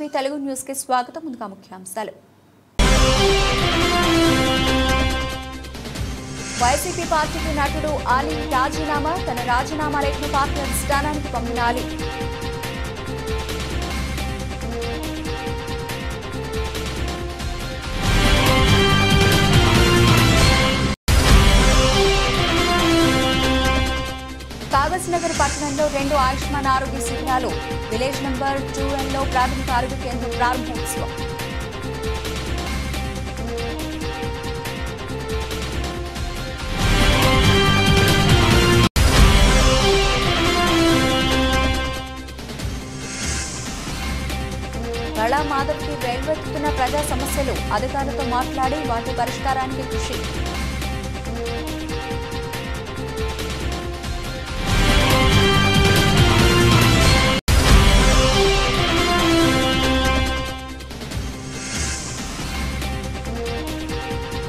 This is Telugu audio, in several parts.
టీవీ తెలుగు న్యూస్ కి స్వాగతం. ముందుగా ముఖ్యాంశాలు. వైసీపీ పార్టీకి నటుడు అలీ రాజీనామా. తన రాజీనామా లేఖను పార్టీ అధిష్టానానికి పంపిన అలీ. కాగజ్నగర్ పట్టణంలో 2 ఆయుష్మాన్ ఆరోగ్య శిబిరాలు. విలేజ్ నంబర్ 2N లో ప్రాథమిక ఆరోగ్య కేంద్రం ప్రారంభోత్సవం. కళా మాధవ్కి వెల్వెత్తుతున్న ప్రజా సమస్యలు. అధికారులతో మాట్లాడి వాటి పరిష్కారానికి కృషి.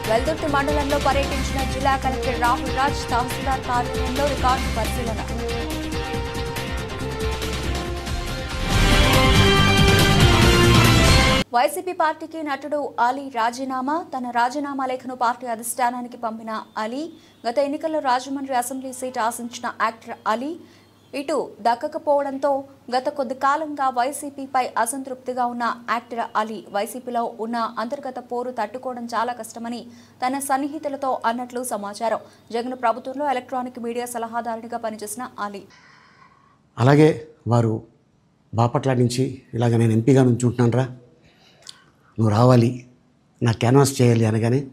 వెల్దుర్తి మండలంలో పర్యటించిన జిల్లా కలెక్టర్ రాహుల్ రాజ్. తహసీల్దార్ కార్యాలయంలో రికార్డు పరిశీలన. వైసీపీ పార్టీకి నటుడు అలీ రాజీనామా. తన రాజీనామా లేఖను పార్టీ అధిష్టానానికి పంపిన అలీ. గత ఎన్నికల్లో రాజమండ్రి అసెంబ్లీ సీటు ఆశించిన యాక్టర్ అలీ ఇటు దక్కకపోవడంతో గత కొద్ది కాలంగా వైసీపీపై అసంతృప్తిగా ఉన్న యాక్టర్ అలీ వైసీపీలో ఉన్న అంతర్గత పోరు తట్టుకోవడం చాలా కష్టమని తన సన్నిహితులతో అన్నట్లు సమాచారం. జగన్ ప్రభుత్వంలో ఎలక్ట్రానిక్ మీడియా సలహాదారునిగా పనిచేసిన అలీ. అలాగే వారు బాపట్ల నుంచి ఇలాగ నేను ఎంపీగా నుంచి ఉంటున్నాను, నువ్వు రావాలి, నా క్యాన్వాస్ చేయాలి అనగానే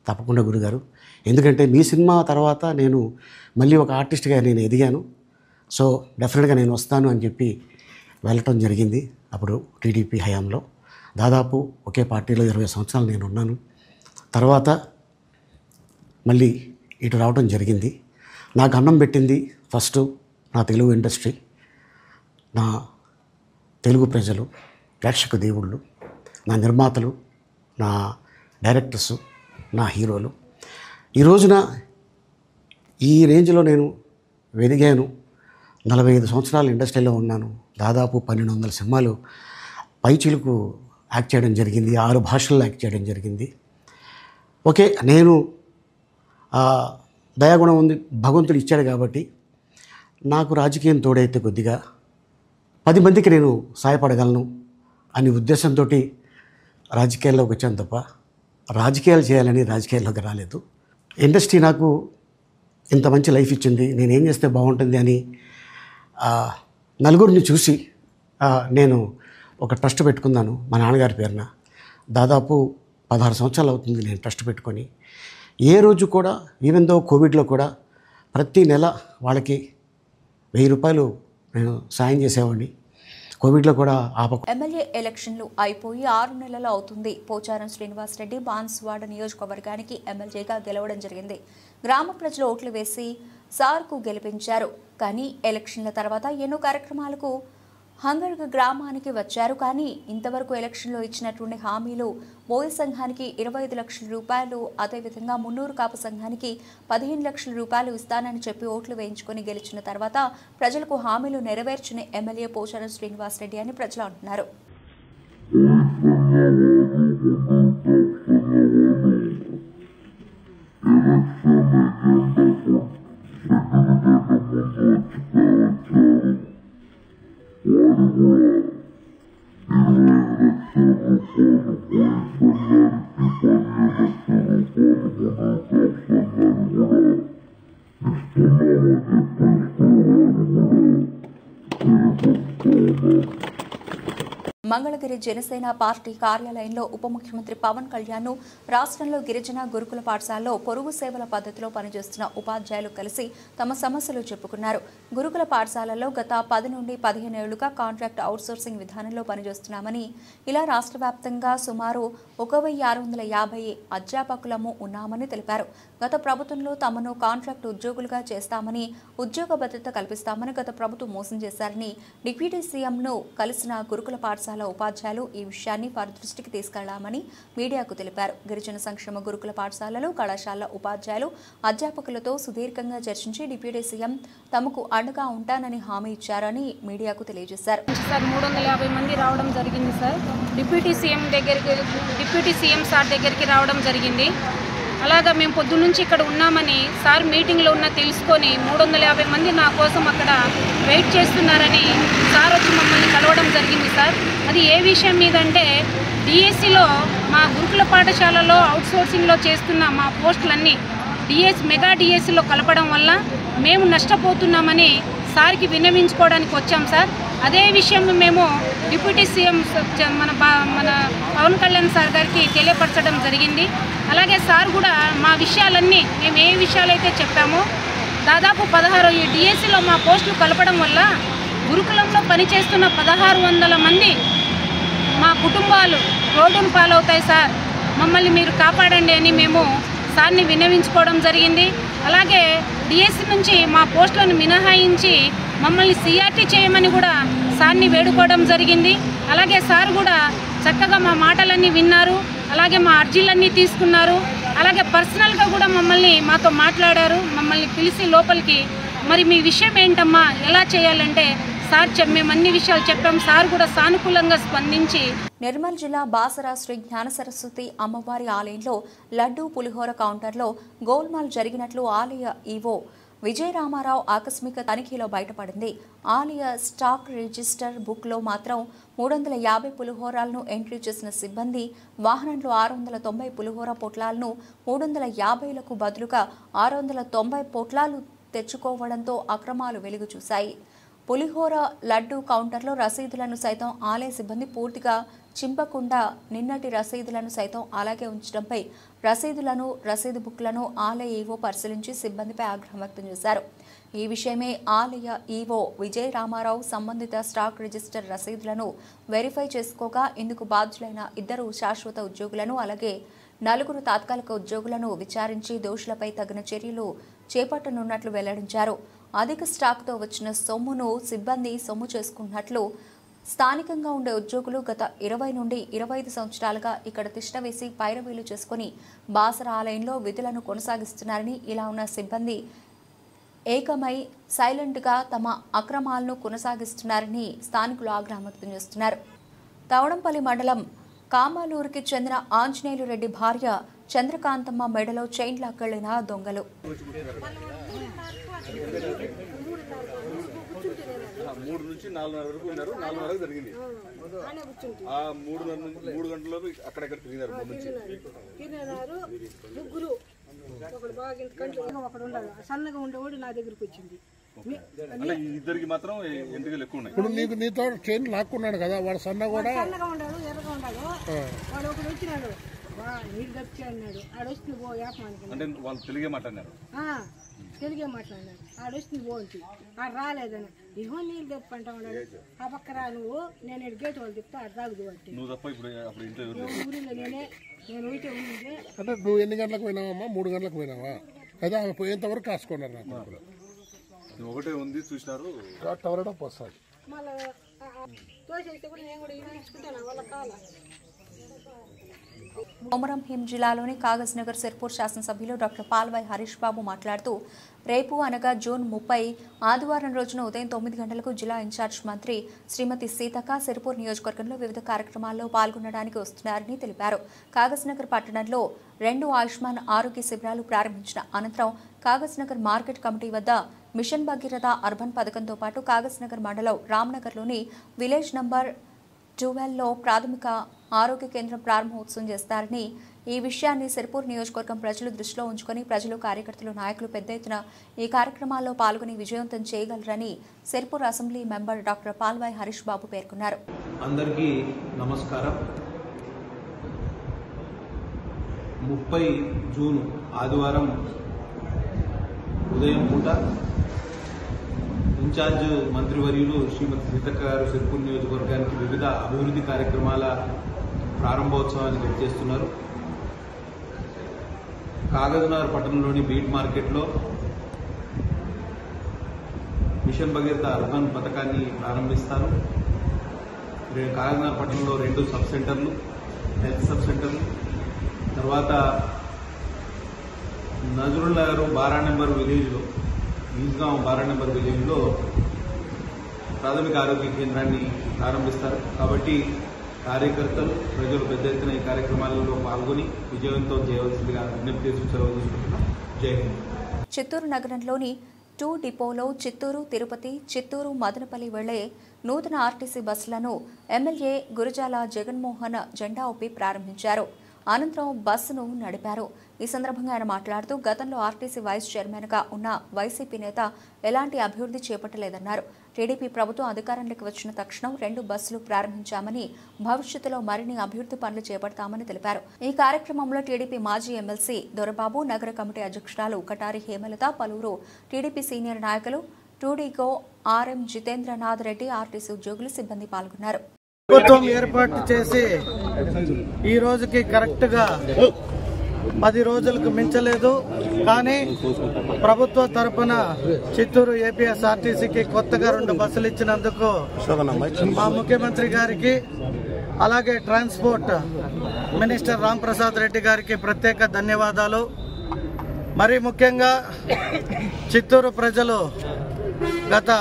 తప్పకుండా గురుగారు, ఎందుకంటే మీ సినిమా తర్వాత నేను మళ్ళీ ఒక ఆర్టిస్ట్గా నేను ఎదిగాను, సో డెఫినెట్గా నేను వస్తాను అని చెప్పి వెళ్ళటం జరిగింది. అప్పుడు టీడీపీ హయాంలో దాదాపు ఒకే పార్టీలో 20 సంవత్సరాలు నేను ఉన్నాను. తర్వాత మళ్ళీ ఇటు రావడం జరిగింది. నాకు అన్నం పెట్టింది ఫస్ట్ నా తెలుగు ఇండస్ట్రీ, నా తెలుగు ప్రజలు, ప్రేక్షక దేవుళ్ళు, నా నిర్మాతలు, నా డైరెక్టర్స్, నా హీరోలు. ఈ రోజున ఈ రేంజ్లో నేను వెదిగాను. 45 సంవత్సరాలు ఇండస్ట్రీలో ఉన్నాను. దాదాపు 1200 సినిమాలు పైచిలకు యాక్ట్ చేయడం జరిగింది. 6 భాషల్లో యాక్ట్ చేయడం జరిగింది. ఓకే, నేను దయాగుణం ఉంది, భగవంతుడు ఇచ్చాడు కాబట్టి నాకు రాజకీయం తోడైతే కొద్దిగా 10 మందికి నేను సహాయపడగలను అనే ఉద్దేశంతో రాజకీయాల్లోకి వచ్చాను తప్ప రాజకీయాలు చేయాలని రాజకీయాల్లోకి రాలేదు. ఇండస్ట్రీ నాకు ఇంత మంచి లైఫ్ ఇచ్చింది, నేనేం చేస్తే బాగుంటుంది అని నలుగురిని చూసి నేను ఒక ట్రస్ట్ పెట్టుకున్నాను మా నాన్నగారి పేరున. దాదాపు 16 సంవత్సరాలు అవుతుంది నేను ట్రస్ట్ పెట్టుకొని. ఏ రోజు కూడా ఈవెన్ దో కోవిడ్లో కూడా ప్రతి నెల వాళ్ళకి 1000 రూపాయలు నేను సాయం చేసేవాడిని. కోవిడ్లో కూడా ఎమ్మెల్యే ఎలక్షన్లు అయిపోయి 6 నెలలు అవుతుంది. పోచారం శ్రీనివాసరెడ్డి బాన్సువాడ నియోజకవర్గానికి ఎమ్మెల్యేగా గెలవడం జరిగింది. గ్రామ ప్రజలు ఓట్లు వేసి సార్కు గెలిపించారు. కానీ ఎలక్షన్ల తర్వాత ఎన్నో కార్యక్రమాలకు హంగర్గ గ్రామానికి వచ్చారు. కానీ ఇంతవరకు ఎలక్షన్లో ఇచ్చినటువంటి హామీలు బోయ సంఘానికి 25 లక్షల రూపాయలు, అదేవిధంగా మున్నూరు కాపు సంఘానికి 15 లక్షల రూపాయలు ఇస్తానని చెప్పి ఓట్లు వేయించుకొని గెలిచిన తర్వాత ప్రజలకు హామీలు నెరవేర్చిన ఎమ్మెల్యే పోచారం శ్రీనివాసరెడ్డి అని ప్రజలు అంటున్నారు. మంగళగిరి జనసేన పార్టీ కార్యాలయంలో ఉప ముఖ్యమంత్రి పవన్ కళ్యాణ్ రాష్ట్రంలో గిరిజన గురుకుల పాఠశాలలో పొరుగు సేవల పద్ధతిలో పనిచేస్తున్న ఉపాధ్యాయులు కలిసి తమ సమస్యలు చెప్పుకున్నారు. గురుకుల పాఠశాలలో గత 10 నుండి 15 ఏళ్లుగా కాంట్రాక్ట్ అవుట్సోర్సింగ్ విధానంలో పనిచేస్తున్నామని, ఇలా రాష్ట్ర వ్యాప్తంగా సుమారు 1650 అధ్యాపకులము ఉన్నామని తెలిపారు. గత ప్రభుత్వంలో తమను కాంట్రాక్ట్ ఉద్యోగులుగా చేస్తామని, ఉద్యోగ భద్రత కల్పిస్తామని గత ప్రభుత్వం మోసం చేశారని, డిప్యూటీ సీఎంను కలిసిన గురుకుల పాఠశాల ఉపాధ్యాయులు ఈ విషయాన్ని వారి దృష్టికి తీసుకెళ్లామని మీడియాకు తెలిపారు. గిరిజన సంక్షేమ గురుకుల పాఠశాలలు, కళాశాల ఉపాధ్యాయులు, అధ్యాపకులతో సుదీర్ఘంగా చర్చించి డిప్యూటీ సీఎం తమకు అండగా ఉంటానని హామీ ఇచ్చారని మీడియాకు తెలియజేశారు. 350 మంది రావడం జరిగింది సార్. డిప్యూటీ సీఎం సార్ దగ్గరికి రావడం జరిగింది. అలాగా మేము పొద్దున్నుంచి ఇక్కడ ఉన్నామని సార్ మీటింగ్లో ఉన్న తెలుసుకొని 350 మంది నా కోసం అక్కడ వెయిట్ చేస్తున్నారని సార్ వచ్చి మమ్మల్ని కలవడం జరిగింది సార్. అది ఏ విషయం మీద అంటే డిఎస్సిలో మా గురుకుల పాఠశాలలో అవుట్సోర్సింగ్లో చేస్తున్న మా పోస్టులన్నీ మెగా డిఎస్సిలో కలపడం వల్ల మేము నష్టపోతున్నామని సార్కి విన్నవించుకోవడానికి వచ్చాం సార్. అదే విషయం మేము డిప్యూటీ సీఎం మన పవన్ కళ్యాణ్ సార్ గారికి తెలియపరచడం జరిగింది. అలాగే సార్ కూడా మా విషయాలన్నీ మేము ఏ విషయాలైతే చెప్పామో దాదాపు 16 ఈ డిఎస్సిలో మా పోస్టులు కలపడం వల్ల గురుకులంలో పనిచేస్తున్న 1600 మంది మా కుటుంబాలు రోడ్డును పాలవుతాయి సార్, మమ్మల్ని మీరు కాపాడండి అని మేము సార్ని విన్నవించుకోవడం జరిగింది. అలాగే డిఎస్సి నుంచి మా పోస్టులను మినహాయించి మమ్మల్ని సిఆర్టీ చేయమని కూడా సార్ని వేడుకోవడం జరిగింది. అలాగే సార్ కూడా చక్కగా మా మాటలన్నీ విన్నారు, అలాగే మా అర్జీలన్నీ తీసుకున్నారు. అలాగే పర్సనల్గా కూడా మాతో మాట్లాడారు. మమ్మల్ని పిలిచి లోపలికి మరి మీ విషయం ఏంటమ్మా, ఎలా చేయాలంటే సార్ మేము అన్ని విషయాలు చెప్పాం. సార్ కూడా సానుకూలంగా స్పందించి నిర్మల్ జిల్లా బాసరా శ్రీ జ్ఞాన సరస్వతి అమ్మవారి ఆలయంలో లడ్డూ పులిహోర కౌంటర్లో గోల్మాల్ జరిగినట్లు ఆలయ ఈవో విజయరామారావు ఆకస్మిక తనిఖీలో బయటపడింది. ఆలయ స్టాక్ రిజిస్టర్ బుక్లో మాత్రం 350 పులిహోరాలను ఎంట్రీ చేసిన సిబ్బంది వాహనంలో 690 పులిహోర పొట్లాలను 350లకు బదులుగా 690 పొట్లాలు తెచ్చుకోవడంతో అక్రమాలు వెలుగు చూశాయి. పులిహోర లడ్డూ కౌంటర్లో రసీదులను సైతం ఆలయ సిబ్బంది పూర్తిగా చింపకుండా నిన్నటి రసీదులను సైతం అలాగే ఉంచడంపై రసీదు బుక్లను ఆలయ ఈవో పరిశీలించి సిబ్బందిపై ఆగ్రహం వ్యక్తం చేశారు. ఈ విషయమే ఆలయ ఈవో విజయరామారావు సంబంధిత స్టాక్ రిజిస్టర్ రసీదులను వెరిఫై చేసుకోగా ఇందుకు బాధ్యులైన 2 శాశ్వత ఉద్యోగులను అలాగే 4 తాత్కాలిక ఉద్యోగులను విచారించి దోషులపై తగిన చర్యలు చేపట్టనున్నట్లు వెల్లడించారు. అధిక స్టాక్తో వచ్చిన సొమ్మును సిబ్బంది సొమ్ము చేసుకున్నట్లు స్థానికంగా ఉండే ఉద్యోగులు గత 20 నుండి 25 సంవత్సరాలుగా ఇక్కడ తిష్టవేసి పైరవీలు చేసుకుని బాసర ఆలయంలో విధులను కొనసాగిస్తున్నారని, ఇలా ఉన్న సిబ్బంది ఏకమై సైలెంట్గా తమ అక్రమాలను కొనసాగిస్తున్నారని స్థానికులు ఆగ్రహం వ్యక్తం చేస్తున్నారు. తవడంపల్లి మండలం కామాలూరుకి చెందిన ఆంజనేయులు రెడ్డి భార్య చంద్రకాంతమ్మ మెడలో చైన్ లాక్కెళ్లిన దొంగలు. 3 నుంచి 4:30 వరకు ఉన్నారు. 4:30 వరకు జరిగింది. ఆ 3 గంటలకు అక్కడెక్కడ తిరిగినారు. ముగ్గురు ఒకడు బాగా కంట్లో ఒకడు ఉండాలి, సన్నగా ఉండేవాడు నా దగ్గరికి వచ్చింది. ఇద్దరికి మాత్రం ఎంటుకలు ఎక్కువ ఉన్నాయి. ఇప్పుడు నీతో చైన్ లాక్కున్నాడు కదా, వాడు సన్నగా ఉండాడు, ఎర్రగా ఉండాడు. వాడు ఒకడు వచ్చినాడు, నీళ్ళు తప్పి అన్నాడు. ఆడొస్తుంది పో యాపమానికి అంటే వాళ్ళు తెలుగే మాట్లాడినారు. ఆడొస్తుంది పోంచి ఆడు రాలేదని ఇహో నీళ్ళు తెప్పంటా ఉన్నాడు. ఆ పక్క రా నువ్వు, నేను ఇటు గేట్ వాళ్ళు చెప్తా ఆడు తాగుదు అంటే నువ్వు తప్ప ఇప్పుడు ఊరిలో నేను ఉంటే ఉంటే. అంటే నువ్వు ఎన్ని గంటలకు పోయినావమ్మా? 3 గంటలకు పోయినావా? అయితే ఆమె పోయేంత వరకు కాసుకున్నారు. నాకు ఒకటే ఉంది చూసినారు. టవరడం వస్తుంది మళ్ళీ తోసేస్తే కూడా నేను కూడా ఇచ్చుకుంటాను వాళ్ళ కాల. కొమరం భీం జిల్లాలోని కాగజ్ నగర్ సిర్పూర్ శాసనసభ్యులు డాక్టర్ పాల్వాయి హరీష్ బాబు మాట్లాడుతూ రేపు అనగా జూన్ 30 ఆదివారం రోజున ఉదయం 9 గంటలకు జిల్లా ఇన్ఛార్జ్ మంత్రి శ్రీమతి సీతక్క సిర్పూర్ నియోజకవర్గంలో వివిధ కార్యక్రమాల్లో పాల్గొనడానికి వస్తున్నారని తెలిపారు. కాగజ్ నగర్ పట్టణంలో 2 ఆయుష్మాన్ ఆరోగ్య శిబిరాలు ప్రారంభించిన అనంతరం కాగజ్ నగర్ మార్కెట్ కమిటీ వద్ద మిషన్ భగీరథ అర్బన్ పథకంతో పాటు కాగజ్ నగర్ మండలం రామ్నగర్లోని విలేజ్ నంబర్ 12లో ప్రాథమిక ఆరోగ్య కేంద్రం ప్రారంభోత్సవం చేస్తారని, ఈ విషయాన్ని సిర్పూర్ నియోజకవర్గం ప్రజలు దృష్టిలో ఉంచుకొని ప్రజలు, కార్యకర్తలు, నాయకులు పెద్ద ఎత్తున ఈ కార్యక్రమాల్లో పాల్గొని విజయవంతం చేయగలరని Sirpur assembly member doctor Palvai Harish Babu పేర్కొన్నారు. అందరికీ నమస్కారం. 30 జూన్ ఆదివారం ఉదయం పూట ఇన్ఛార్జ్ మంత్రివర్యులు శ్రీమతి సీతక్క గారు సిర్పూర్ నియోజకవర్గానికి వివిధ అభివృద్ధి కార్యక్రమాల ప్రారంభోత్సవానికి వచ్చేస్తున్నారు. కాగజ్నగర్ పట్టణంలోని బీట్ మార్కెట్లో మిషన్ భగీరథ అర్బన్ పథకాన్ని ప్రారంభిస్తారు. కాగజ్నగర్ పట్టణంలో 2 సబ్ సెంటర్లు, హెల్త్ సబ్ సెంటర్లు, తర్వాత నజరుల్ నగర్ బారా నెంబర్ విలేజ్లో, ఈజ్గాం బారా నెంబర్ విలేజ్లో ప్రాథమిక ఆరోగ్య కేంద్రాన్ని ప్రారంభిస్తారు. కాబట్టి కార్యకర్తలు, ప్రజలు పెద్ద ఎత్తున ఈ కార్యక్రమాలలో పాల్గొని విజయవంతం చేయవలసిందిగా విజ్ఞప్తి చేసి సెలవు తీసుకుంటున్నాం. జై హింద్. చిత్తూరు నగరంలోని 2 డిపోలో చిత్తూరు, తిరుపతి, చిత్తూరు, మదనపల్లి వెళ్లే నూతన ఆర్టీసీ బస్సులను ఎమ్మెల్యే గురజాల జగన్మోహన్ జెండా ఊపి ప్రారంభించారు. అనంతరం బస్సును నడిపారు. ఈ సందర్భంగా ఆయన మాట్లాడుతూ గతంలో ఆర్టీసీ వైస్ చైర్మన్గా ఉన్న వైసీపీ నేత ఎలాంటి అభివృద్ధి చేపట్టలేదన్నారు. టీడీపీ ప్రభుత్వం అధికారంలోకి వచ్చిన తక్షణం 2 బస్సులు ప్రారంభించామని, భవిష్యత్తులో మరిన్ని అభివృద్ధి పనులు చేపడతామని తెలిపారు. ఈ కార్యక్రమంలో టీడీపీ మాజీ ఎమ్మెల్సీ దొరబాబు, నగర కమిటీ అధ్యక్షురాలు కటారి హేమలత, పలువురు టీడీపీ సీనియర్ నాయకులు, టూడీగో ఆర్ఎం జితేంద్రనాథ్ రెడ్డి, ఆర్టీసీ ఉద్యోగులు, సిబ్బంది పాల్గొన్నారు. ప్రభుత్వం ఏర్పాటు చేసి ఈ రోజుకి కరెక్ట్ గా 10 రోజులకు మించలేదు. కానీ ప్రభుత్వ తరపున చిత్తూరు ఏపీఎస్ఆర్టీసీకి కొత్తగా 2 బస్సులు ఇచ్చినందుకు మా ముఖ్యమంత్రి గారికి, అలాగే ట్రాన్స్పోర్ట్ మినిస్టర్ రాంప్రసాద్ రెడ్డి గారికి ప్రత్యేక ధన్యవాదాలు. మరీ ముఖ్యంగా చిత్తూరు ప్రజలు గత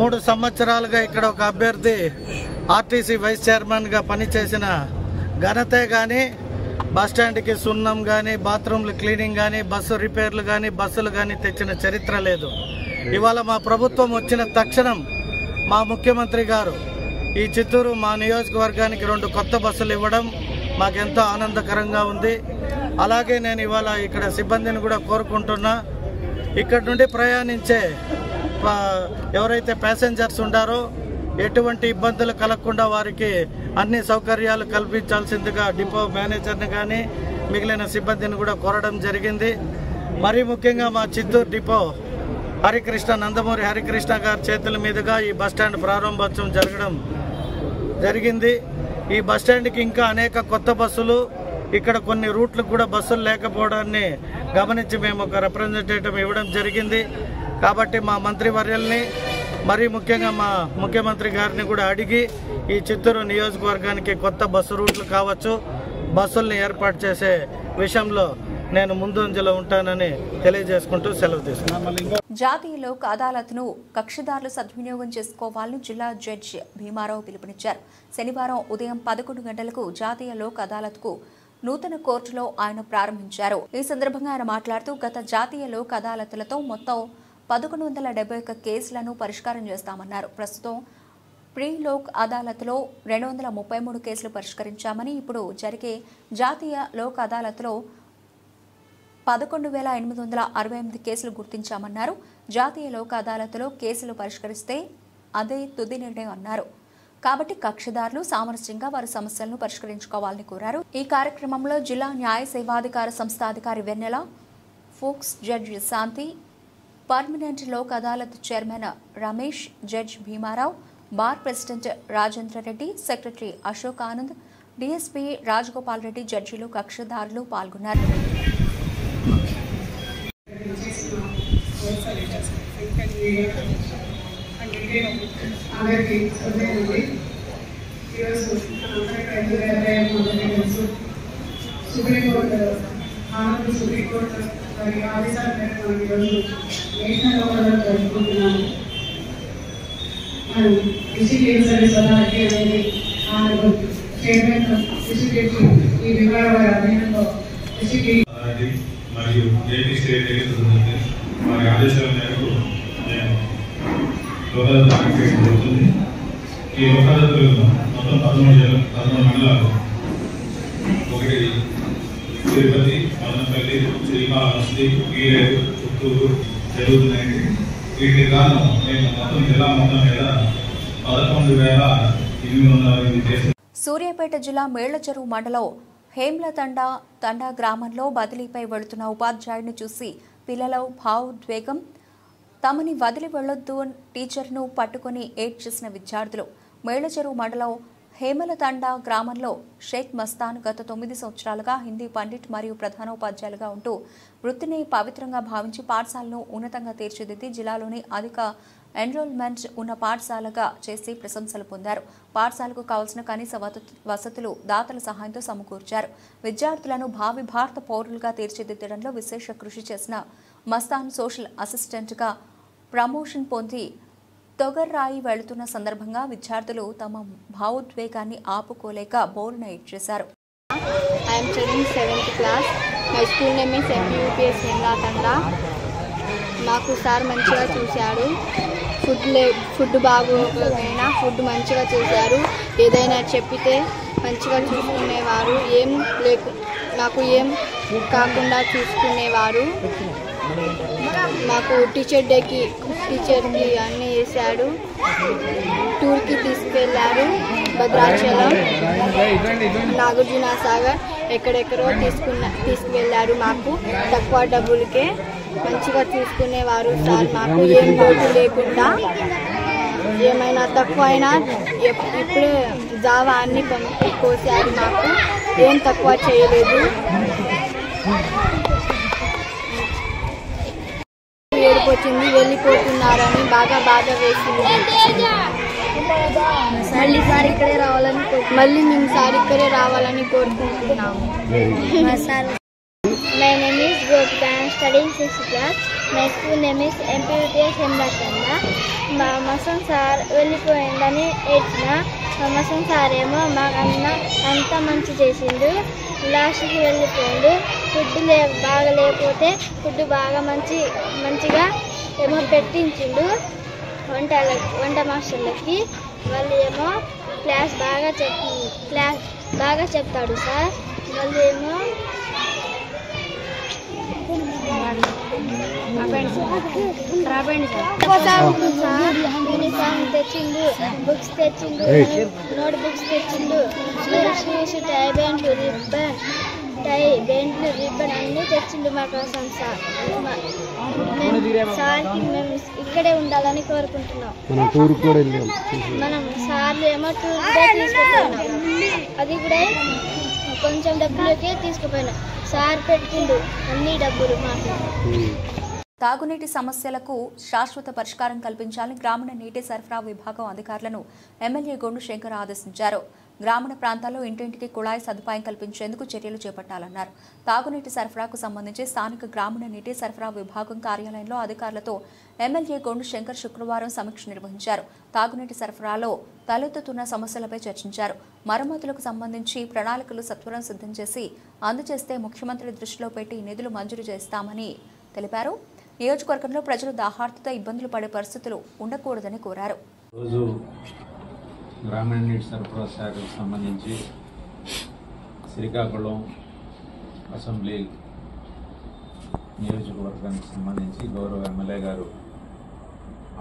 3 సంవత్సరాలుగా ఇక్కడ ఒక అభ్యర్థి ఆర్టీసీ వైస్ చైర్మన్గా పనిచేసిన ఘనతే కానీ, బస్టాండ్కి సున్నం కానీ, బాత్రూమ్లు క్లీనింగ్ కానీ, బస్సు రిపేర్లు కానీ, బస్సులు కానీ తెచ్చిన చరిత్ర లేదు. ఇవాళ మా ప్రభుత్వం వచ్చిన తక్షణం మా ముఖ్యమంత్రి గారు ఈ చిత్తూరు మా నియోజకవర్గానికి 2 కొత్త బస్సులు ఇవ్వడం మాకెంతో ఆనందకరంగా ఉంది. అలాగే నేను ఇవాళ ఇక్కడ సిబ్బందిని కూడా కోరుకుంటున్నా, ఇక్కడ నుండి ప్రయాణించే ఎవరైతే ప్యాసింజర్స్ ఉండారో ఎటువంటి ఇబ్బందులు కలగకుండా వారికి అన్ని సౌకర్యాలు కల్పించాల్సిందిగా డిపో మేనేజర్ని కానీ మిగిలిన సిబ్బందిని కూడా కోరడం జరిగింది. మరీ ముఖ్యంగా మా చిత్తూరు డిపో హరికృష్ణ, నందమూరి హరికృష్ణ గారి చేతుల మీదుగా ఈ బస్టాండ్ ప్రారంభోత్సవం జరగడం జరిగింది. ఈ బస్టాండ్కి ఇంకా అనేక కొత్త బస్సులు, ఇక్కడ కొన్ని రూట్లకు కూడా బస్సులు లేకపోవడాన్ని గమనించి మేము ఒక రిప్రజెంటేటివ్ ఇవ్వడం జరిగింది. కాబట్టి మా మంత్రివర్యుల్ని, మరీ ముఖ్యంగా మా ముఖ్యమంత్రి గారిని కూడా అడిగి ఈ చిత్తూరు నియోజకవర్గానికి కొత్త బస్సు రూట్లు కావచ్చు, బస్సుల్ని ఏర్పాటు చేసే విషయంలో నేను ముందంజలో ఉంటానని తెలియజేసుకుంటూ సెలవు తీసుకున్నాను. జాతీయ లోక్ అదాలత్ను కక్షిదారులు సద్వినియోగం చేసుకోవాలని జిల్లా జడ్జి భీమారావు పిలుపునిచ్చారు. శనివారం ఉదయం 11 గంటలకు జాతీయ లోక్ అదాలత్కు నూతన కోర్టులో ఆయన ప్రారంభించారు. ఈ సందర్భంగా ఆయన మాట్లాడుతూ గత జాతీయ లోక్ అదాలత్లతో మొత్తం 1171 కేసులను పరిష్కారం చేస్తామన్నారు. ప్రస్తుతం ప్రీ లోక్ అదాలత్లో 233 కేసులు పరిష్కరించామని, ఇప్పుడు జరిగే జాతీయ లోక్ అదాలత్లో 11,868 కేసులు గుర్తించామన్నారు. జాతీయ లోక్ అదాలత్లో కేసులు పరిష్కరిస్తే అదే తుది నిర్ణయం అన్నారు. కాబట్టి కక్షిదారులు సామరస్యంగా వారి సమస్యలను పరిష్కరించుకోవాలని కోరారు. ఈ కార్యక్రమంలో జిల్లా న్యాయ సేవాధికార సంస్థ అధికారి వెన్నెల, ఫోక్స్ judge Shanti, permanent Lok Adalat chairman Ramesh, judge Bhimarao, bar president Rajendra Reddy, secretary Ashok Anand, DSP Rajagopal Reddy, జడ్జిలు, కక్షిదారులు పాల్గొన్నారు. సుప్రీంకోర్టు మరి ఆదేశాల మేరకు మనం ఈరోజు నేషనల్ లోక్ అదాలత్ జరుపుకుంటున్నాము. మనం డిస్ట్రిక్ట్ లీగల్ సర్వీస్ అథారిటీ అనేది చైర్మన్ డిస్ట్రిక్ట్ ఈ విభాగం వారి అధీనంలో డిస్ట్రిక్ట్ మరియు ఏపీ స్టేట్ వారి ఆదేశాల మేరకు నేను లోక్ అదాలత్ ఆర్గనైజ్ జరుగుతుంది. ఈ లోక్ అదాలత్లో మొత్తం 13 మండలాలు, ఒకటి తిరుపతి, మదనపల్లి, శ్రీకాళహస్తి, వీరేరు, చిత్తూరు జరుగుతున్నాయండి. వీటికి గాను మేము మొత్తం జిల్లా మొత్తం మీద 11,808 కేసులు. సూర్యాపేట జిల్లా మేళ్లచెరువు మండలం హేమ్లతండా గ్రామంలో బదిలీపై వెళుతున్న ఉపాధ్యాయుడిని చూసి పిల్లలు భావోద్వేగం, తమని వదిలి వెళ్లొద్దు టీచర్ను పట్టుకుని ఏడ్ చేసిన విద్యార్థులు. మేళ్లచెరువు మండలం హేమలతండా గ్రామంలో షేక్ మస్తాన్ గత 9 సంవత్సరాలుగా హిందీ పండిట్ మరియు ప్రధానోపాధ్యాయులుగా ఉంటూ వృత్తిని పవిత్రంగా భావించి పాఠశాలను ఉన్నతంగా తీర్చిదిద్ది జిల్లాలోని అధిక ఎన్రోల్మెంట్ ఉన్న పాఠశాలగా చేసి ప్రశంసలు పొందారు. పాఠశాలకు కావాల్సిన కనీస వసతులు దాతల సహాయంతో సమకూర్చారు. విద్యార్థులను భావి భారత పౌరులుగా తీర్చిదిద్దడంలో విశేష కృషి చేసిన మస్తాన్ సోషల్ అసిస్టెంట్గా ప్రమోషన్ పొంది తొగర్రాయి వెళుతున్న సందర్భంగా విద్యార్థులు తమ భావోద్వేగాన్ని ఆపుకోలేక బోరున ఏడ్చేశారు. I am studying 7th class. My school name is MPUPS హేమలతండా. మాకు సార్ మంచిగా చూశాడు. ఫుడ్ బాగోకపోయినా ఫుడ్ మంచిగా చేశారు. ఏదైనా చెప్పితే మంచిగా చూసుకునేవారు. నాకు ఏం కాకుండా చూసుకునేవారు. మాకు టీచర్కి అన్నీ చేశాడు. టూర్కి తీసుకెళ్లారు. భద్రాచలం, నాగార్జున సాగర్ ఎక్కడెక్కడో తీసుకువెళ్ళారు. మాకు తక్కువ డబ్బులకే మంచిగా చూసుకునేవారు సార్. మాకు ఏం లోటు లేకుండా ఏమైనా తక్కువ అయినా ఇప్పుడే జావా అన్ని కోసారు. మాకు ఏం తక్కువ చేయలేదు. ఏడిపోతుంది, వెళ్ళిపోతున్నారని బాగా బాధ వేసింది. మళ్ళీ మేము సార్ ఇక్కడే రావాలని కోరుకుంటున్నాము. My name is Gopika. I am studying 6th class. My school name is MPUPS హేమలతండా. మా మసన్ సార్ వెళ్ళిపోయిందని ఏడ్చిన. మా మసన్ సార్ ఏమో మాకన్నా అంతా మంచి చేసిండు. లాస్ట్కి వెళ్ళిపోయిండు. ఫుడ్ బాగా లేకపోతే ఫుడ్ బాగా మంచిగా ఏమో పెట్టించిండు వంట మాస్టర్లకి. వాళ్ళు ఏమో క్లాస్ బాగా చెప్తాడు సార్. వాళ్ళు ఏమో యూనిఫామ్ తెచ్చిండు, బుక్స్ తెచ్చిండు, నోట్ బుక్స్ తెచ్చిండు, టై బెంట్లు రిబ్బన్ అన్నీ తెచ్చిండు మా కోసం సార్. సార్కి మేము ఇక్కడే ఉండాలని కోరుకుంటున్నాం. మనం సార్లు ఏమో టూర్ కూడా తీసుకుపోయినాం. అది కూడా కొంచెం డబ్బులకే తీసుకుపోయినాం. సార్ పెట్టిండు అన్ని డబ్బులు మాకు. తాగునీటి సమస్యలకు శాశ్వత పరిష్కారం కల్పించాలని గ్రామీణ నీటి సరఫరా విభాగం అధికారులను ఎమ్మెల్యే గొండు శంకర్ ఆదేశించారు. గ్రామీణ ప్రాంతాల్లో ఇంటింటికి కుళాయి సదుపాయం కల్పించేందుకు చర్యలు చేపట్టాలన్నారు. తాగునీటి సరఫరాకు సంబంధించి స్థానిక గ్రామీణ నీటి సరఫరా విభాగం కార్యాలయంలో అధికారులతో ఎమ్మెల్యే గొండు శంకర్ శుక్రవారం సమీక్ష నిర్వహించారు. తాగునీటి సరఫరాలో తలెత్తుతున్న సమస్యలపై చర్చించారు. మరమ్మతులకు సంబంధించి ప్రణాళికలు సత్వరం సిద్ధం చేసి అందజేస్తే ముఖ్యమంత్రి దృష్టిలో పెట్టి నిధులు మంజూరు చేస్తామని తెలిపారు. నియోజకవర్గంలో ప్రజలు దాహార్తితో ఇబ్బందులు పడే పరిస్థితులు ఉండకూడదని కోరారు. గ్రామీణ నీటి సరఫరా శాఖకు సంబంధించి శ్రీకాకుళం అసెంబ్లీ నియోజకవర్గానికి సంబంధించి గౌరవ ఎమ్మెల్యే గారు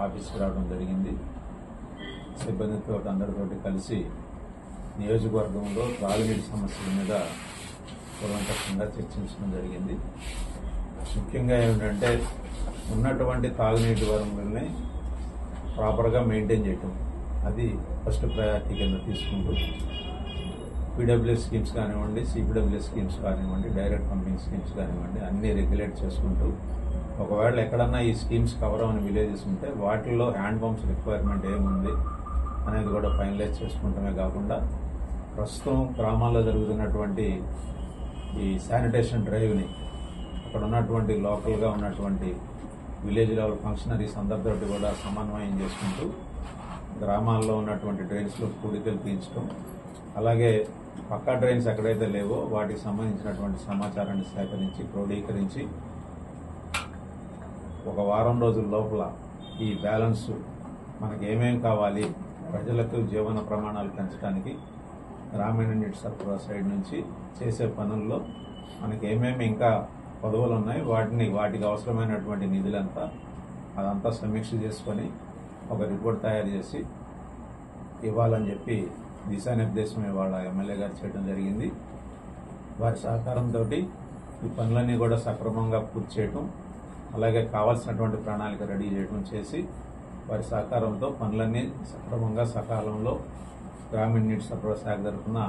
ఆఫీస్కి రావడం జరిగింది. సిబ్బందితో అందరితోటి కలిసి నియోజకవర్గంలో తాగునీటి సమస్యల మీద కూలంకషంగా చర్చించడం జరిగింది. ముఖ్యంగా ఏమిటంటే ఉన్నటువంటి తాగునీటి వనరుల్ని ప్రాపర్గా మెయింటైన్ చేయటం, అది ఫస్ట్ ప్రయారిటీ కింద తీసుకుంటూ పీడబ్ల్యూఎస్ స్కీమ్స్ కానివ్వండి, సిపిడబ్ల్యూఎస్ స్కీమ్స్ కానివ్వండి, డైరెక్ట్ పంపింగ్ స్కీమ్స్ కానివ్వండి అన్నీ రెగ్యులేట్ చేసుకుంటూ ఒకవేళ ఎక్కడన్నా ఈ స్కీమ్స్ కవర్ అవని విలేజెస్ ఉంటే వాటిల్లో హ్యాండ్ పంప్స్ రిక్వైర్మెంట్ ఏముంది అనేది కూడా ఫైనలైజ్ చేసుకుంటమే కాకుండా ప్రస్తుతం గ్రామాల్లో జరుగుతున్నటువంటి ఈ శానిటేషన్ డ్రైవ్ని అక్కడ ఉన్నటువంటి లోకల్గా ఉన్నటువంటి విలేజ్ లెవెల్ ఫంక్షనరీస్ అందరితో కూడా సమన్వయం చేసుకుంటూ గ్రామాల్లో ఉన్నటువంటి డ్రైన్స్లో పూడికలు తీయించడం, అలాగే పక్కా డ్రైన్స్ ఎక్కడైతే లేవో వాటికి సంబంధించినటువంటి సమాచారాన్ని సేకరించి క్రోడీకరించి ఒక వారం రోజుల లోపల ఈ బ్యాలెన్స్ మనకి ఏమేమి కావాలి, ప్రజలకు జీవన ప్రమాణాలు పెంచడానికి గ్రామీణ నీటి సరఫరా సైడ్ నుంచి చేసే పనుల్లో మనకి ఏమేమి ఇంకా పదవులు ఉన్నాయి వాటికి అవసరమైనటువంటి నిధులంతా అదంతా సమీక్ష చేసుకొని ఒక రిపోర్ట్ తయారు చేసి ఇవ్వాలని చెప్పి దిశానిర్దేశం ఇవాళ ఎమ్మెల్యే గారు చేయడం జరిగింది. వారి సహకారంతో ఈ పనులన్నీ కూడా సక్రమంగా పూర్తి చేయటం, అలాగే కావాల్సినటువంటి ప్రణాళిక రెడీ చేయడం చేసి వారి సహకారంతో పనులన్నీ సక్రమంగా సకాలంలో గ్రామీణ నీటి సరఫరా శాఖ తరఫున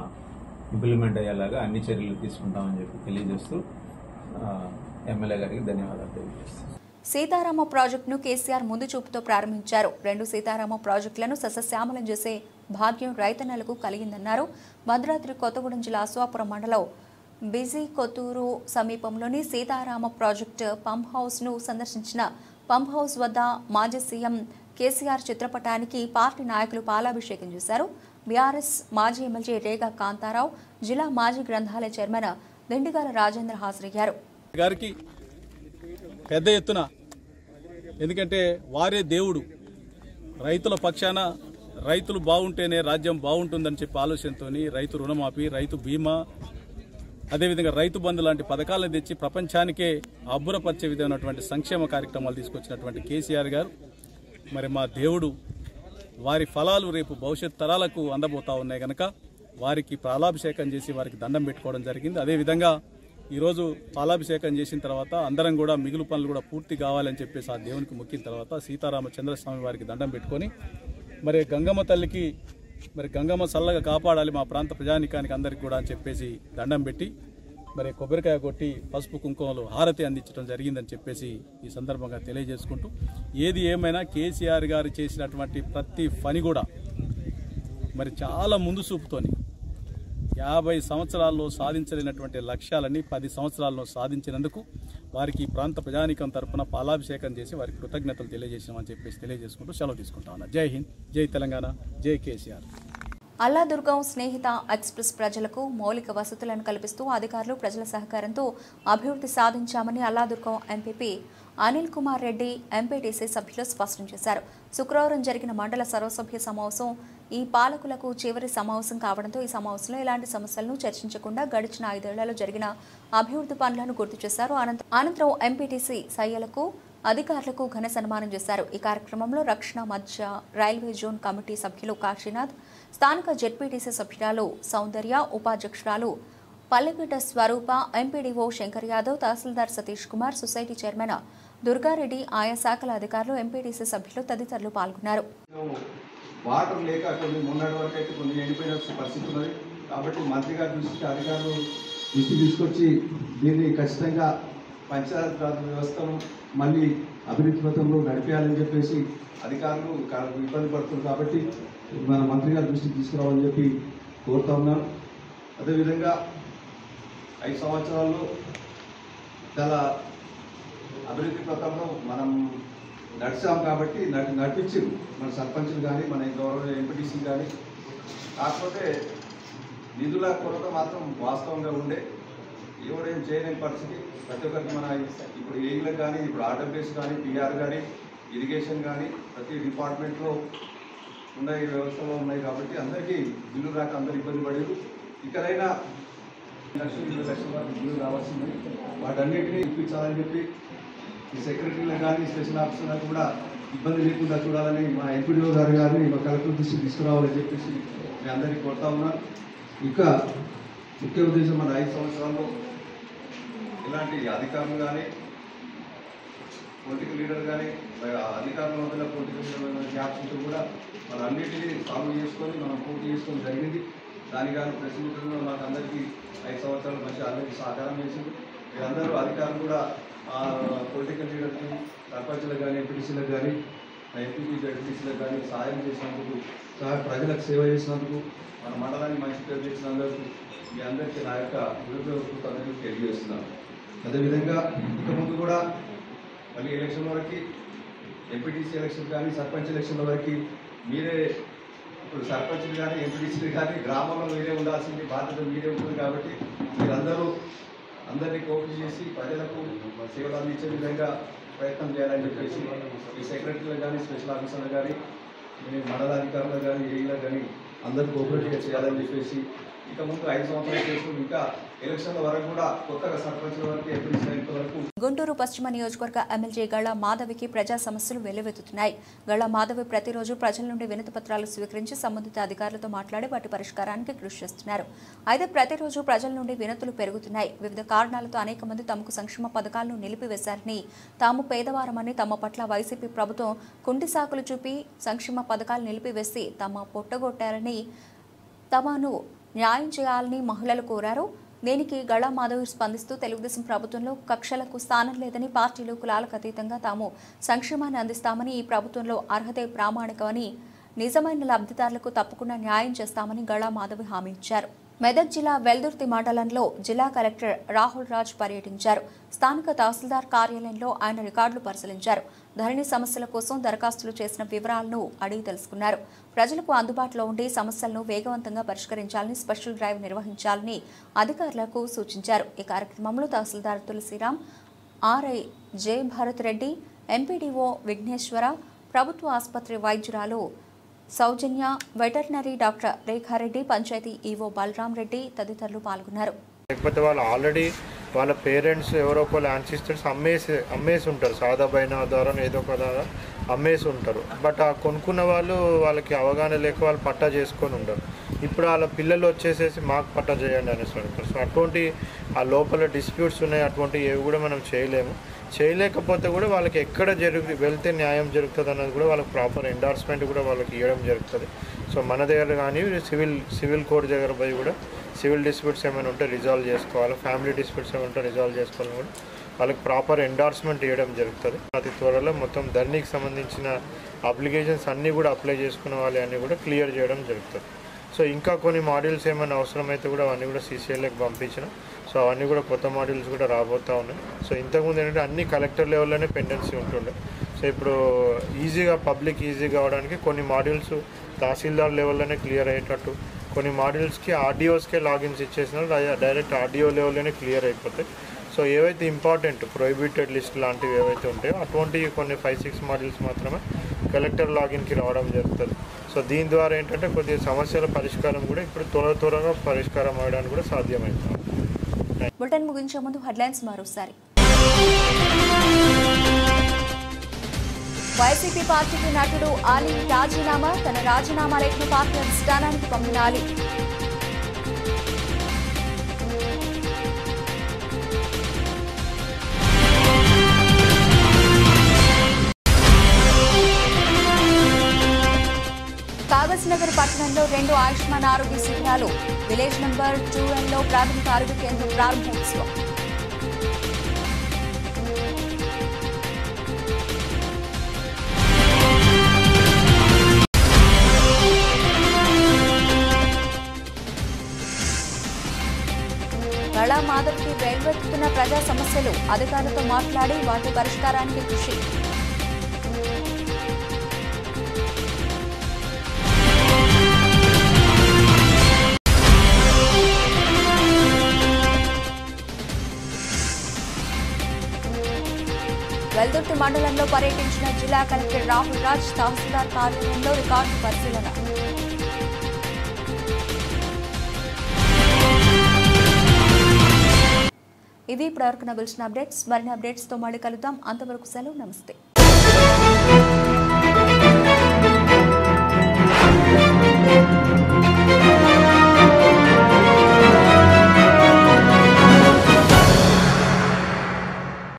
ఇంప్లిమెంట్ అయ్యేలాగా అన్ని చర్యలు తీసుకుంటామని చెప్పి తెలియజేస్తూ ఎమ్మెల్యే గారికి ధన్యవాదాలు తెలియజేస్తాను. సీతారామ ప్రాజెక్టును కేసీఆర్ ముందు చూపుతో ప్రారంభించారు. 2 సీతారామ ప్రాజెక్టులను సస్యశ్యామలం చేసే భాగ్యం రైతన్నలకు కలిగిందన్నారు. భద్రాద్రి కొత్తగూడెం జిల్లా అశ్వాపురం మండలం బిజీ కొత్తూరు సమీపంలోని సీతారామ ప్రాజెక్టు పంప్ హౌస్ను సందర్శించిన పంప్ హౌస్ వద్ద మాజీ సీఎం కేసీఆర్ చిత్రపటానికి పార్టీ నాయకులు పాలాభిషేకం చేశారు. బీఆర్ఎస్ మాజీ ఎమ్మెల్యే రేగా కాంతారావు, జిల్లా మాజీ గ్రంథాలయ చైర్మన్ దిండిగాల రాజేంద్ర హాజరయ్యారు. గారికి పెద్ద ఎత్తున, ఎందుకంటే వారే దేవుడు, రైతుల పక్షాన రైతులు బాగుంటేనే రాజ్యం బాగుంటుందని చెప్పి ఆలోచనతో రైతు రుణమాఫీ, రైతు బీమా, అదేవిధంగా రైతు బంధు లాంటి పథకాలను తెచ్చి ప్రపంచానికే అబ్బురపరిచే విధమైనటువంటి సంక్షేమ కార్యక్రమాలు తీసుకొచ్చినటువంటి కేసీఆర్ గారు మరి మా దేవుడు, వారి ఫలాలు రేపు భవిష్యత్ తరాలకు అందబోతా ఉన్నాయి కనుక వారికి పాలాభిషేకం చేసి వారికి దండం పెట్టుకోవడం జరిగింది. అదేవిధంగా ఈరోజు పాలాభిషేకం చేసిన తర్వాత అందరం కూడా మిగులు పనులు కూడా పూర్తి కావాలని చెప్పేసి ఆ దేవునికి మొక్కిన తర్వాత సీతారామచంద్రస్వామి వారికి దండం పెట్టుకొని మరి గంగమ్మ తల్లికి మరి గంగమ్మ చల్లగా కాపాడాలి మా ప్రాంత ప్రజానికానికి అందరికి కూడా అని చెప్పేసి దండం పెట్టి మరి కొబ్బరికాయ కొట్టి పసుపు కుంకుమలు హారతి అందించడం జరిగిందని చెప్పేసి ఈ సందర్భంగా తెలియజేసుకుంటూ, ఏది ఏమైనా కేసీఆర్ గారు చేసినటువంటి ప్రతి పని కూడా మరి చాలా ముందు చూపుతోని 50 సంవత్సరాల్లో సాధించలేనటువంటి లక్ష్యాలని 10 సంవత్సరాల్లో సాధించినందుకు వారికి ప్రాంత ప్రజానికం తరఫున పాలాభిషేకం చేసి వారికి కృతజ్ఞతలు తెలియజేసామని చెప్పేసి తెలియజేసుకుంటూ సెలవు తీసుకుంటా ఉన్నా. జై హింద్, జై తెలంగాణ, జై కేసీఆర్. అల్లాదుర్గం స్నేహిత ఎక్స్ప్రెస్ ప్రజలకు మౌలిక వసతులను కల్పిస్తూ అధికారులు ప్రజల సహకారంతో అభివృద్ధి సాధించామని అల్లాదుర్గం ఎంపీపీ అనిల్ కుమార్ రెడ్డి ఎంపీటీసీ సభ్యులు స్పష్టం చేశారు. శుక్రవారం జరిగిన మండల సర్వసభ్య సమావేశం ఈ పాలకులకు చివరి సమావేశం కావడంతో ఈ సమావేశంలో ఎలాంటి సమస్యలను చర్చించకుండా గడిచిన 5 ఏళ్లలో జరిగిన అభివృద్ధి పనులను గుర్తు చేశారు. అనంతరం ఎంపీటీసీ సయ్యలకు అధికారులకు ఘన సన్మానం చేశారు. ఈ కార్యక్రమంలో రక్షణ మధ్య రైల్వే జోన్ కమిటీ సభ్యులు కాశీనాథ్, స్థానిక జెడ్పీటీసీ సభ్యురాలు సౌందర్య, ఉపాధ్యక్షురాలు పల్లెపేట స్వరూప, ఎంపీడీఓ శంకర్ యాదవ్, తహసీల్దార్ సతీష్ కుమార్, సొసైటీ చైర్మన్ దుర్గారెడ్డి, ఆయా శాఖల అధికారులు, ఎంపీటీసీ సభ్యులు తదితరులు పాల్గొన్నారు. వాటర్ లేక కొన్ని మొన్నటి వరకు అయితే కొన్ని ఎండిపోయిన పరిస్థితి ఉన్నది. కాబట్టి మంత్రి గారి దృష్టికి అధికారులు దృష్టి తీసుకొచ్చి దీన్ని ఖచ్చితంగా పంచాయతీరాజ్ వ్యవస్థను మళ్ళీ అభివృద్ధి పథంలో నడిపేయాలని చెప్పేసి అధికారులు ఇబ్బంది పడుతున్నారు. కాబట్టి మన మంత్రి గారి దృష్టికి తీసుకురావాలని చెప్పి కోరుతా ఉన్నాను. అదేవిధంగా 5 సంవత్సరాల్లో చాలా అభివృద్ధి పథంలో మనం నడిచాం కాబట్టి నడిపించారు మన సర్పంచులు కానీ మన గౌరవ ఎంపీటీసీలు కానీ. కాకపోతే నిధుల కొరత మాత్రం వాస్తవంగా ఉండే, ఎవరేం చేయలేని పరిస్థితి. ప్రతి ఒక్కరికి మన ఇప్పుడు ఏఈలకు కానీ, ఇప్పుడు ఆర్డబ్ల్యూఎస్ కానీ, పిఆర్ కానీ, ఇరిగేషన్ కానీ ప్రతి డిపార్ట్మెంట్లో ఉన్నాయి, వ్యవస్థలో ఉన్నాయి. కాబట్టి అందరికీ బిల్లు రాక అందరు ఇబ్బంది పడేరు. ఇక్కడైనా 1,20 లక్షల వరకు బిల్లు రావాల్సింది. వాటన్నిటినీ ఇప్పించాలని చెప్పి ఈ సెక్రటరీలకు కానీ, స్పెషల్ ఆఫీసర్లకు కూడా ఇబ్బంది లేకుండా చూడాలని మా ఎంపీడీఓ గారు కానీ మా కలెక్టర్ దృష్టికి తీసుకురావాలని చెప్పేసి మేము అందరికీ కొడతా ఉన్నాం. ఇంకా ముఖ్య ఉద్దేశం మన 5 సంవత్సరాల్లో ఇలాంటి అధికారులు కానీ, పొలిటికల్ లీడర్ కానీ, అధికారుల మధ్యలో పొలిటికల్ గ్యాప్స్ ఉంటే కూడా మనం అన్నింటినీ సాల్వ్ చేసుకొని మనం పూర్తి చేసుకోవడం జరిగింది. దానికి కానీ ప్రెస్ మీట్లో మాకు అందరికీ 5 సంవత్సరాలు మంచి అందరికీ సహకారం చేసింది. మీరందరూ అధికారులు కూడా పొలిటికల్ లీడర్కి, సర్పంచులకు కానీ, ఎంపీటీసీలకు కానీ, ఎంపీపీ జడ్పీటీసీలకు కానీ సహాయం చేసినందుకు, ప్రజలకు సేవ చేసినందుకు, మన మండలాన్ని మంచి పేరు చేసినందుకు మీ అందరికీ నా యొక్క కృతజ్ఞతలు తెలియజేస్తున్నాను. అదేవిధంగా ఇక ముందు కూడా మళ్ళీ ఎలక్షన్ వరకు, ఎంపీటీసీ ఎలక్షన్ కానీ, సర్పంచ్ ఎలక్షన్ల వరకు మీరే, ఇప్పుడు సర్పంచ్లు కానీ, ఎంపీటీసీలు కానీ గ్రామంలో మీరే ఉండాల్సింది బాధ్యత మీరే ఉంటుంది. కాబట్టి మీరందరూ అందరినీ కోఆపరేట్ చేసి ప్రజలకు సేవలు అందించే విధంగా ప్రయత్నం చేయాలని చెప్పేసి ఈ సెక్రటరీలకు కానీ, స్పెషల్ ఆఫీసర్లకు కానీ, మండలాధికారులకు కానీ, ఏఈలకు కానీ అందరూ కోఆపరేట్గా చేయాలని చెప్పేసి ఇక ముందు 5 సంవత్సరాలు చేసుకుని ఇంకా ఎలక్షన్ల వరకు కూడా కొత్తగా సర్పంచ్ల వరకు, ఎంపీటీసీ వరకు. గుంటూరు పశ్చిమ నియోజకవర్గ ఎమ్మెల్యే గళ్ళ మాధవికి ప్రజా సమస్యలు వెల్లువెత్తుతున్నాయి. గళ్ళ మాధవి ప్రతిరోజు ప్రజల నుండి వినతి పత్రాలు స్వీకరించి సంబంధిత అధికారులతో మాట్లాడి వాటి పరిష్కారానికి కృషి చేస్తున్నారు. అయితే ప్రతిరోజు ప్రజల నుండి వినతులు పెరుగుతున్నాయి. వివిధ కారణాలతో అనేక మంది తమకు సంక్షేమ పథకాలను నిలిపివేశారని, తాము పేదవారమని, తమ పట్ల వైసీపీ ప్రభుత్వం కుంటి సాకులు చూపి సంక్షేమ పథకాలు నిలిపివేసి తమ పొట్టగొట్టారని తమను న్యాయం చేయాలని మహిళలు కోరారు. దీనికి గళా మాధవి స్పందిస్తూ తెలుగుదేశం ప్రభుత్వంలో కక్షలకు స్థానం లేదని, పార్టీలు కులాలకు అతీతంగా తాము సంక్షేమాన్ని అందిస్తామని, ఈ ప్రభుత్వంలో అర్హతే ప్రామాణికమని, నిజమైన లబ్ధిదారులకు తప్పకుండా న్యాయం చేస్తామని గళా మాధవి హామీ ఇచ్చారు. మెదక్ జిల్లా వెల్దుర్తి మండలంలో జిల్లా కలెక్టర్ రాహుల్ రాజ్ పర్యటించారు. స్థానిక తహసీల్దార్ కార్యాలయంలో ఆయన రికార్డులు పరిశీలించారు. ధరణి సమస్యల కోసం దరఖాస్తులు చేసిన వివరాలను అడిగి తెలుసుకున్నారు. ప్రజలకు అందుబాటులో ఉండి సమస్యలను వేగవంతంగా పరిష్కరించాలని, స్పెషల్ డ్రైవ్ నిర్వహించాలని అధికారులకు సూచించారు. ఈ కార్యక్రమంలో తహసీల్దార్ తులసిరాం, ఆర్ఐ జే భరత్ రెడ్డి, ఎంపీడీఓ విఘ్నేశ్వర, ప్రభుత్వ ఆసుపత్రి వైద్యురాలు సౌజన్య, veterinary doctor Rekhareddy, panchayat EO Balaram Reddy తదితరులు పాల్గొన్నారు. లేకపోతే వాళ్ళు ఆల్రెడీ వాళ్ళ పేరెంట్స్ ఎవరో ఒకళ్ళు యాన్సిస్టర్స్ అమ్మేసి ఉంటారు, సాదా బైనా ద్వారా ఏదో ఒక ద్వారా అమ్మేసి ఉంటారు. బట్ ఆ కొనుక్కున్న వాళ్ళకి అవగాహన లేక వాళ్ళు పట్టా చేసుకొని ఉంటారు. ఇప్పుడు వాళ్ళ పిల్లలు వచ్చేసేసి మాకు పట్టా చేయండి అనేసి అంటారు. సో అటువంటి ఆ లోపల డిస్ప్యూట్స్ ఉన్నాయి, అటువంటివి ఏవి కూడా మనం చేయలేము. చేయలేకపోతే కూడా వాళ్ళకి ఎక్కడ వెళ్తే న్యాయం జరుగుతుంది అన్నది కూడా వాళ్ళకి ప్రాపర్ ఎండార్స్మెంట్ కూడా వాళ్ళకి ఇవ్వడం జరుగుతుంది. సో మన దగ్గర కానీ సివిల్ కోర్ట్ దగ్గర పోయి కూడా సివిల్ డిస్ప్యూట్స్ ఏమైనా ఉంటే రిజాల్వ్ చేసుకోవాలి, ఫ్యామిలీ డిస్ప్యూట్స్ ఏమైనా ఉంటే రిజాల్వ్ చేసుకోవాలని కూడా వాళ్ళకి ప్రాపర్ ఎండార్స్మెంట్ ఇవ్వడం జరుగుతుంది. అతి త్వరలో మొత్తం ధరణికి సంబంధించిన అప్లికేషన్స్ అన్నీ కూడా అప్లై చేసుకున్న వాళ్ళు అన్నీ కూడా క్లియర్ చేయడం జరుగుతుంది. సో ఇంకా కొన్ని మాడ్యూల్స్ ఏమైనా అవసరమైతే కూడా అవన్నీ కూడా CCLకి పంపించిన. సో అవన్నీ కూడా కొత్త మాడ్యూల్స్ కూడా రాబోతూ ఉన్నాయి. సో ఇంతకుముందు ఏంటంటే అన్ని కలెక్టర్ లెవెల్లోనే పెండెన్సీ ఉంటుండే. సో ఇప్పుడు పబ్లిక్ ఈజీగా అవడానికి కొన్ని మాడ్యూల్స్ తహసీల్దార్ లెవెల్లోనే క్లియర్ అయ్యేటట్టు, కొన్ని మాడ్యూల్స్కి RDOస్కే లాగిన్స్ ఇచ్చేసినా డైరెక్ట్ RDO లెవెల్లోనే క్లియర్ అయిపోతాయి. సో ఏవైతే ఇంపార్టెంట్ ప్రొహిబిటెడ్ లిస్ట్ లాంటివి ఏవైతే ఉంటాయో అటువంటివి కొన్ని 5-6 మాడ్యూల్స్ మాత్రమే కలెక్టర్ లాగిన్కి రావడం జరుగుతుంది. సో దీని ద్వారా ఏంటంటే కొద్దిగా సమస్యల పరిష్కారం కూడా ఇప్పుడు త్వరగా పరిష్కారం అవ్వడానికి కూడా సాధ్యమవుతుంది. బులెటిన్ ముగించే ముందు హెడ్లైన్స్ మరోసారి. వైసీపీ పార్టీకి నటుడు ఆలీ రాజీనామా, తన రాజీనామా లేఖను పార్టీ అధిష్టానానికి పంపిన ఆలీ. కాగజ్నగర్ పట్టణంలో 2 ఆయుష్మాన్ ఆరోగ్య శిబిరాలు, విలేజ్ నంబర్ 2Nలో ప్రాథమిక ఆరోగ్య కేంద్రం ప్రారంభోత్సవం. గళా మాధవ్కి వెల్వెత్తుతున్న ప్రజా సమస్యలు, అధికారులతో మాట్లాడి వాటి పరిష్కారానికి కృషి. వెల్దుర్తి మండలంలో పర్యటించిన జిల్లా కలెక్టర్ రాహుల్ రాజ్, తహసీల్దార్ కార్యాలయంలో రికార్డు పరిశీలన. ఇవి ఇప్పటివరకు నా బులెటిన్ అప్డేట్స్. మరిన్ని అప్డేట్స్తో మళ్ళీ కలుద్దాం. అంతవరకు సెలవు, నమస్తే.